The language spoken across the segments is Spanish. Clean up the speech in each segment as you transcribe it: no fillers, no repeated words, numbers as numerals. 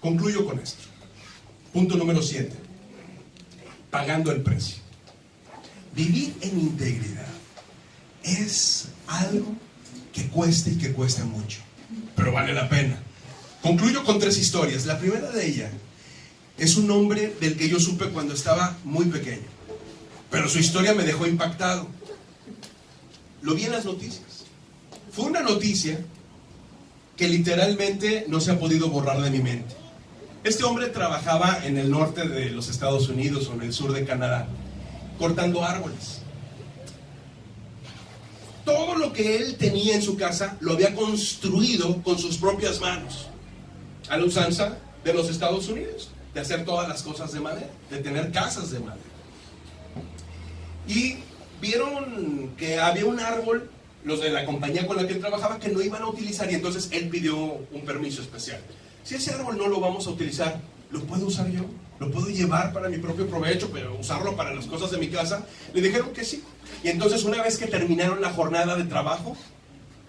Concluyo con esto. Punto número 7. Pagando el precio. Vivir en integridad es algo que cuesta y que cuesta mucho, pero vale la pena. Concluyo con 3 historias. La primera de ellas es un hombre del que yo supe cuando estaba muy pequeño, pero su historia me dejó impactado. Lo vi en las noticias. Fue una noticia que literalmente no se ha podido borrar de mi mente. Este hombre trabajaba en el norte de los Estados Unidos o en el sur de Canadá, cortando árboles. Todo lo que él tenía en su casa lo había construido con sus propias manos, a la usanza de los Estados Unidos, de hacer todas las cosas de madera, de tener casas de madera. Y vieron que había un árbol, los de la compañía con la que él trabajaba, que no iban a utilizar, y entonces él pidió un permiso especial. Si ese árbol no lo vamos a utilizar, ¿lo puedo usar yo? ¿Lo puedo llevar para mi propio provecho, pero usarlo para las cosas de mi casa? Le dijeron que sí. Y entonces, una vez que terminaron la jornada de trabajo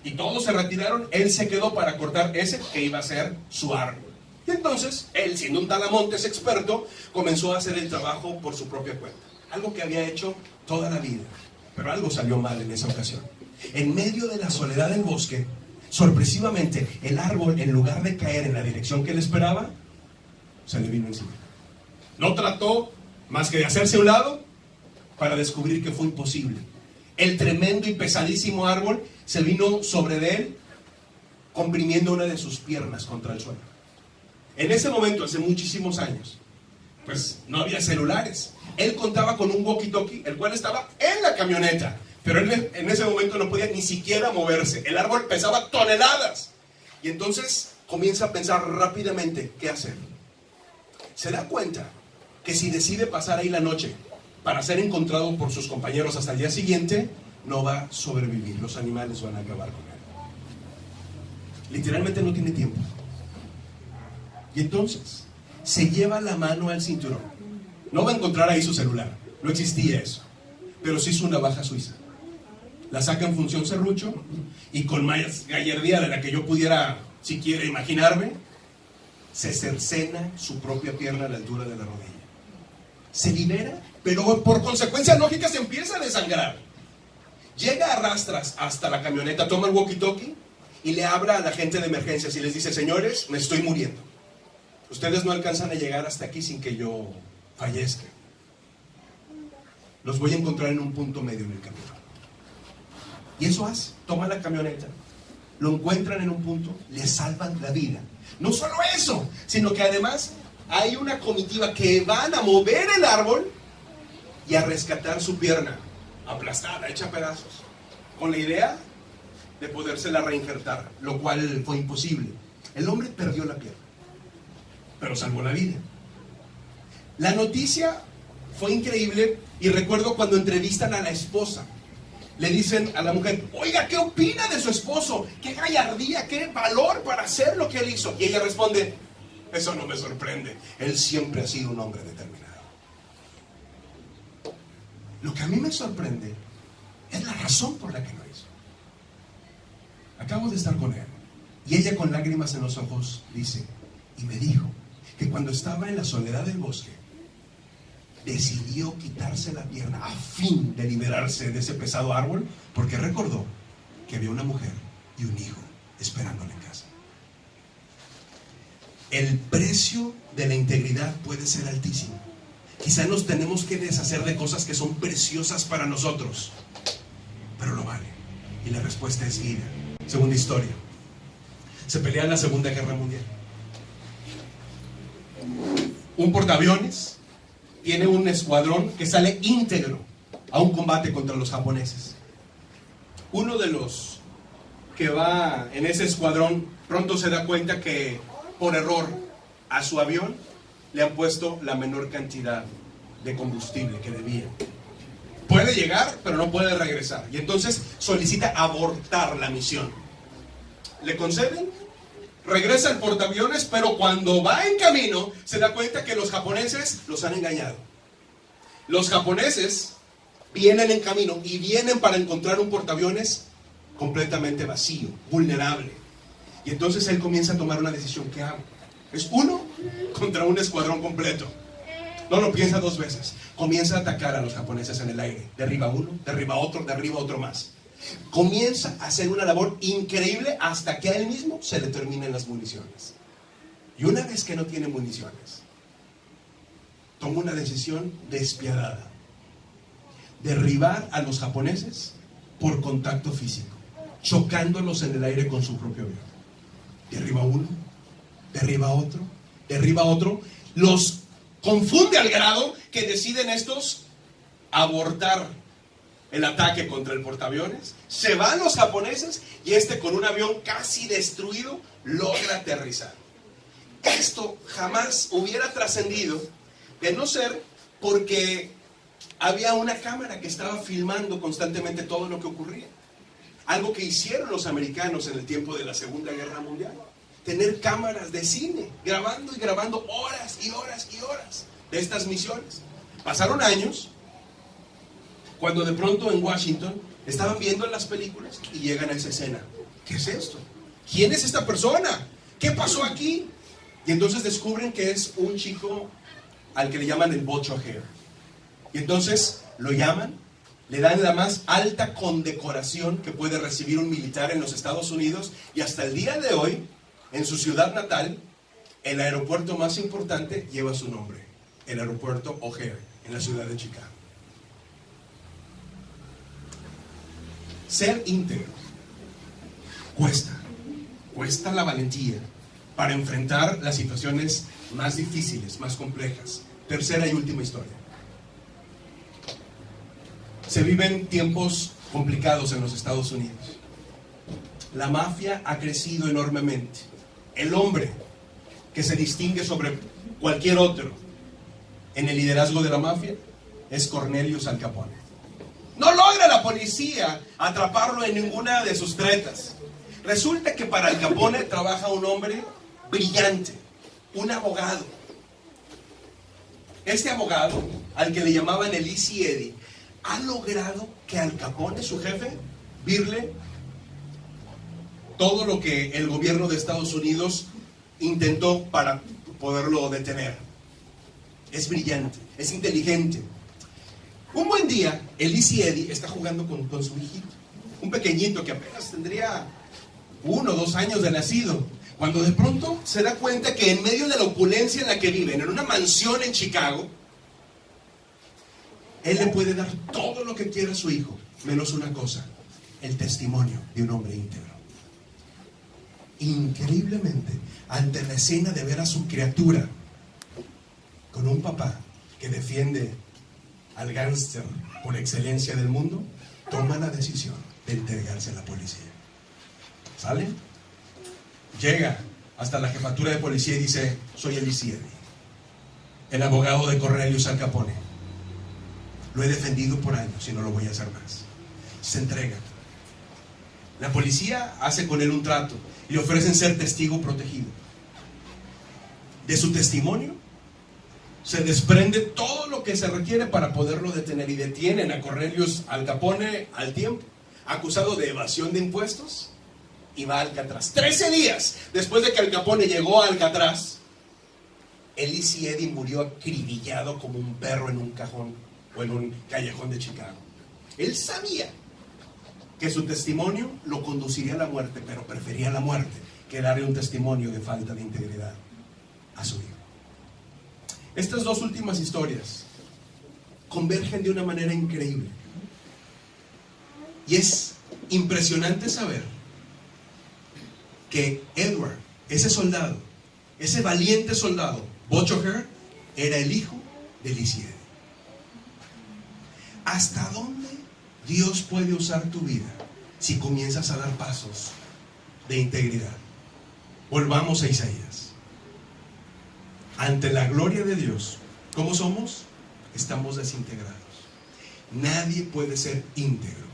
y todos se retiraron, él se quedó para cortar ese que iba a ser su árbol. Y entonces, él, siendo un talamontes experto, comenzó a hacer el trabajo por su propia cuenta. Algo que había hecho toda la vida. Pero algo salió mal en esa ocasión. En medio de la soledad del bosque, sorpresivamente, el árbol, en lugar de caer en la dirección que él esperaba, se le vino encima. No trató más que de hacerse a un lado para descubrir que fue imposible. El tremendo y pesadísimo árbol se vino sobre de él, comprimiendo una de sus piernas contra el suelo. En ese momento, hace muchísimos años, pues no había celulares. Él contaba con un walkie-talkie, el cual estaba en la camioneta. Pero él en ese momento no podía ni siquiera moverse. El árbol pesaba toneladas. Y entonces comienza a pensar rápidamente qué hacer. Se da cuenta que si decide pasar ahí la noche para ser encontrado por sus compañeros hasta el día siguiente, no va a sobrevivir. Los animales van a acabar con él. Literalmente no tiene tiempo. Y entonces se lleva la mano al cinturón. No va a encontrar ahí su celular. No existía eso. Pero sí su navaja suiza. La saca en función serrucho y con más gallardía de la que yo pudiera siquiera imaginarme, se cercena su propia pierna a la altura de la rodilla. Se libera, pero por consecuencias lógicas se empieza a desangrar. Llega a rastras hasta la camioneta, toma el walkie-talkie y le habla a la gente de emergencias y les dice: señores, me estoy muriendo. Ustedes no alcanzan a llegar hasta aquí sin que yo fallezca. Los voy a encontrar en un punto medio en el camino. Y eso hace, toma la camioneta, lo encuentran en un punto, le salvan la vida. No solo eso, sino que además hay una comitiva que van a mover el árbol y a rescatar su pierna, aplastada, hecha pedazos, con la idea de podérsela reinjertar, lo cual fue imposible. El hombre perdió la pierna, pero salvó la vida. La noticia fue increíble y recuerdo cuando entrevistan a la esposa. Le dicen a la mujer: oiga, ¿qué opina de su esposo? ¿Qué gallardía, qué valor para hacer lo que él hizo? Y ella responde: eso no me sorprende. Él siempre ha sido un hombre determinado. Lo que a mí me sorprende es la razón por la que lo hizo. Acabo de estar con él y ella, con lágrimas en los ojos, dice y me dijo que cuando estaba en la soledad del bosque decidió quitarse la pierna a fin de liberarse de ese pesado árbol, porque recordó que había una mujer y un hijo esperándole en casa. El precio de la integridad puede ser altísimo. Quizá nos tenemos que deshacer de cosas que son preciosas para nosotros, pero lo vale. Y la respuesta es vida. Segunda historia. Se pelea en la Segunda Guerra Mundial. Un portaaviones tiene un escuadrón que sale íntegro a un combate contra los japoneses. Uno de los que va en ese escuadrón pronto se da cuenta que por error a su avión le han puesto la menor cantidad de combustible que debía. Puede llegar, pero no puede regresar. Y entonces solicita abortar la misión. Le conceden, regresa al portaaviones, pero cuando va en camino se da cuenta que los japoneses los han engañado. Los japoneses vienen en camino y vienen para encontrar un portaaviones completamente vacío, vulnerable. Y entonces él comienza a tomar una decisión: ¿qué hago? Es uno contra un escuadrón completo. No lo piensa dos veces. Comienza a atacar a los japoneses en el aire. Derriba uno, derriba otro más. Comienza a hacer una labor increíble hasta que a él mismo se le terminen las municiones. Y una vez que no tiene municiones, toma una decisión despiadada: derribar a los japoneses por contacto físico, chocándolos en el aire con su propio avión. Derriba uno, derriba otro, los confunde al grado que deciden estos abortar el ataque contra el portaaviones. Se van los japoneses y con un avión casi destruido logra aterrizar. Esto jamás hubiera trascendido de no ser porque había una cámara que estaba filmando constantemente todo lo que ocurría. Algo que hicieron los americanos en el tiempo de la Segunda Guerra Mundial. Tener cámaras de cine, grabando y grabando horas y horas y horas de estas misiones. Pasaron años, cuando de pronto en Washington estaban viendo las películas y llegan a esa escena. ¿Qué es esto? ¿Quién es esta persona? ¿Qué pasó aquí? Y entonces descubren que es un chico al que le llaman el Bocho Hair. Y entonces lo llaman, le dan la más alta condecoración que puede recibir un militar en los Estados Unidos, y hasta el día de hoy, en su ciudad natal, el aeropuerto más importante lleva su nombre, el aeropuerto O'Hare, en la ciudad de Chicago. Ser íntegro cuesta la valentía para enfrentar las situaciones más difíciles, más complejas. Tercera y última historia. Se viven tiempos complicados en los Estados Unidos. La mafia ha crecido enormemente. El hombre que se distingue sobre cualquier otro en el liderazgo de la mafia es Cornelius Al Capone. No logra la policía atraparlo en ninguna de sus tretas. Resulta que para Al Capone trabaja un hombre brillante, un abogado. Este abogado, al que le llamaban el Easy Eddie, ha logrado que Al Capone, su jefe, virle todo lo que el gobierno de Estados Unidos intentó para poderlo detener. Es brillante, es inteligente. Un buen día, el Easy Eddie está jugando con su hijito, un pequeñito que apenas tendría 1 o 2 años de nacido, cuando de pronto se da cuenta que en medio de la opulencia en la que viven, en una mansión en Chicago, él le puede dar todo lo que quiera a su hijo, menos una cosa: el testimonio de un hombre íntegro. Increíblemente, ante la escena de ver a su criatura con un papá que defiende al gángster por excelencia del mundo, toma la decisión de entregarse a la policía. ¿Sale? Llega hasta la jefatura de policía y dice: soy el Easy Eddie, el abogado de Cornelius Al Capone. Lo he defendido por años y no lo voy a hacer más. Se entrega. La policía hace con él un trato y le ofrecen ser testigo protegido. De su testimonio se desprende todo lo que se requiere para poderlo detener, y detienen a Cornelius Al Capone al tiempo, acusado de evasión de impuestos, y va a Alcatraz. 13 días después de que Al Capone llegó a Alcatraz, el Easy Eddie murió acribillado como un perro en un cajón o en un callejón de Chicago. Él sabía que su testimonio lo conduciría a la muerte, pero prefería la muerte que darle un testimonio de falta de integridad a su hijo. Estas dos últimas historias convergen de una manera increíble. Y es impresionante saber que Edward, ese soldado, ese valiente soldado, Bocho Hair, era el hijo de Easy Eddie. ¿Hasta dónde Dios puede usar tu vida si comienzas a dar pasos de integridad? Volvamos a Isaías. Ante la gloria de Dios, ¿cómo somos? Estamos desintegrados. Nadie puede ser íntegro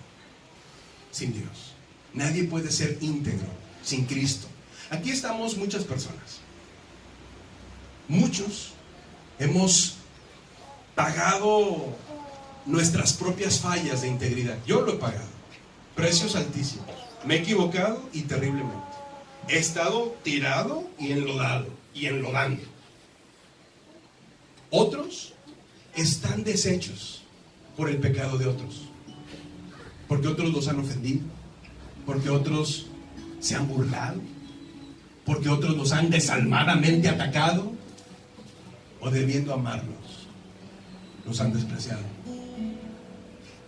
sin Dios. Nadie puede ser íntegro sin Cristo. Aquí estamos muchas personas. Muchos hemos pagado nuestras propias fallas de integridad. Yo lo he pagado. Precios altísimos. Me he equivocado y terriblemente. He estado tirado y enlodado. y enlodando. Otros están deshechos por el pecado de otros, porque otros los han ofendido, porque otros se han burlado, porque otros los han desalmadamente atacado, o debiendo amarlos, los han despreciado.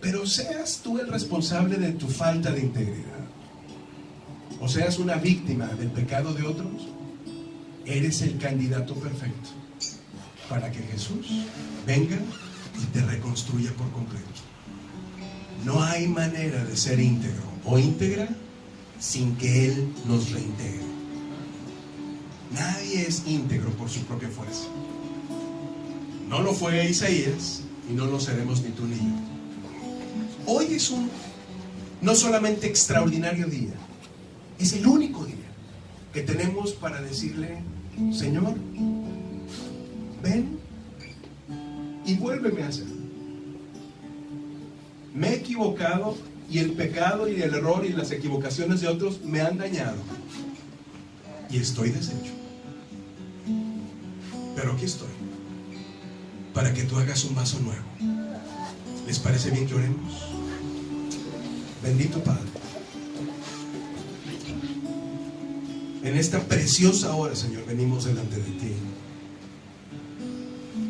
Pero seas tú el responsable de tu falta de integridad, o seas una víctima del pecado de otros, eres el candidato perfecto para que Jesús venga y te reconstruya por completo. No hay manera de ser íntegro o íntegra sin que Él nos reintegre. Nadie es íntegro por su propia fuerza. No lo fue Isaías y no lo seremos ni tú ni yo. Hoy es un no solamente extraordinario día, es el único día que tenemos para decirle: Señor, ven y vuélveme a hacer. Me he equivocado y el pecado y el error y las equivocaciones de otros me han dañado y estoy deshecho. Pero aquí estoy para que tú hagas un vaso nuevo. ¿Les parece bien que oremos? Bendito Padre, en esta preciosa hora, Señor, venimos delante de ti,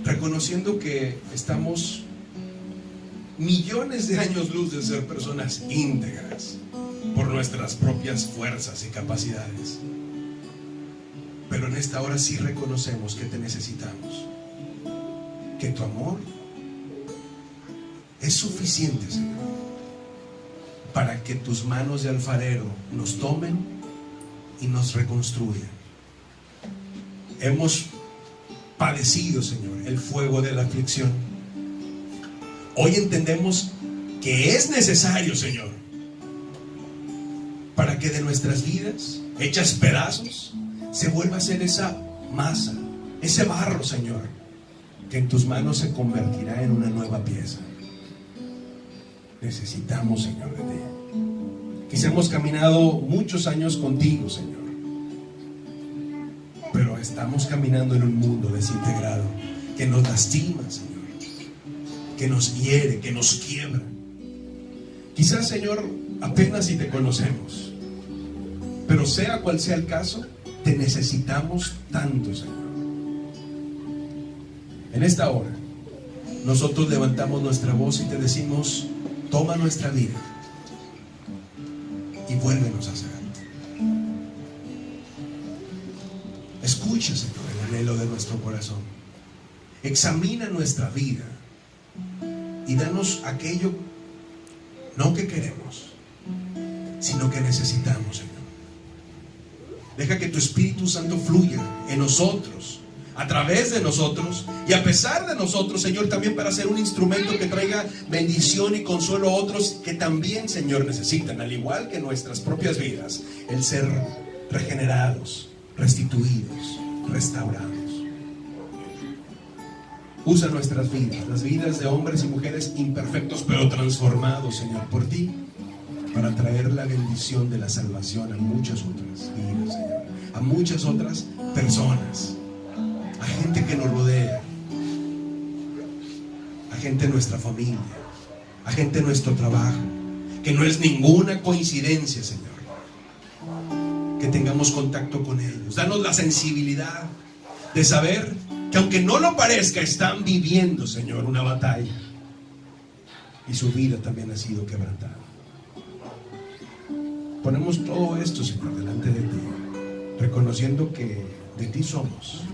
reconociendo que estamos millones de años luz de ser personas íntegras por nuestras propias fuerzas y capacidades. Pero en esta hora sí reconocemos que te necesitamos, que tu amor es suficiente, Señor, para que tus manos de alfarero nos tomen y nos reconstruyan. Hemos padecido, Señor, el fuego de la aflicción. Hoy entendemos que es necesario, Señor, para que de nuestras vidas, hechas pedazos, se vuelva a ser esa masa, ese barro, Señor, que en tus manos se convertirá en una nueva pieza. Necesitamos, Señor, de ti. Quizá hemos caminado muchos años contigo, Señor, pero estamos caminando en un mundo desintegrado que nos lastima, Señor, que nos hiere, que nos quiebra. Quizás, Señor, apenas si te conocemos, pero sea cual sea el caso, te necesitamos tanto, Señor. En esta hora, nosotros levantamos nuestra voz y te decimos: toma nuestra vida y vuélvenos a hacer. Escucha, Señor, el anhelo de nuestro corazón. Examina nuestra vida y danos aquello no que queremos, sino que necesitamos, Señor. Deja que tu Espíritu Santo fluya en nosotros, a través de nosotros y a pesar de nosotros, Señor, también para ser un instrumento que traiga bendición y consuelo a otros que también, Señor, necesitan, al igual que nuestras propias vidas, el ser regenerados, restituidos, restaurados. Usa nuestras vidas, las vidas de hombres y mujeres imperfectos pero transformados, Señor, por ti, para traer la bendición de la salvación a muchas otras vidas, Señor, a muchas otras personas, a gente que nos rodea, a gente de nuestra familia, a gente de nuestro trabajo, que no es ninguna coincidencia, Señor, que tengamos contacto con ellos. Danos la sensibilidad de saber que aunque no lo parezca, están viviendo, Señor, una batalla y su vida también ha sido quebrantada. Ponemos todo esto, Señor, delante de ti, reconociendo que de ti somos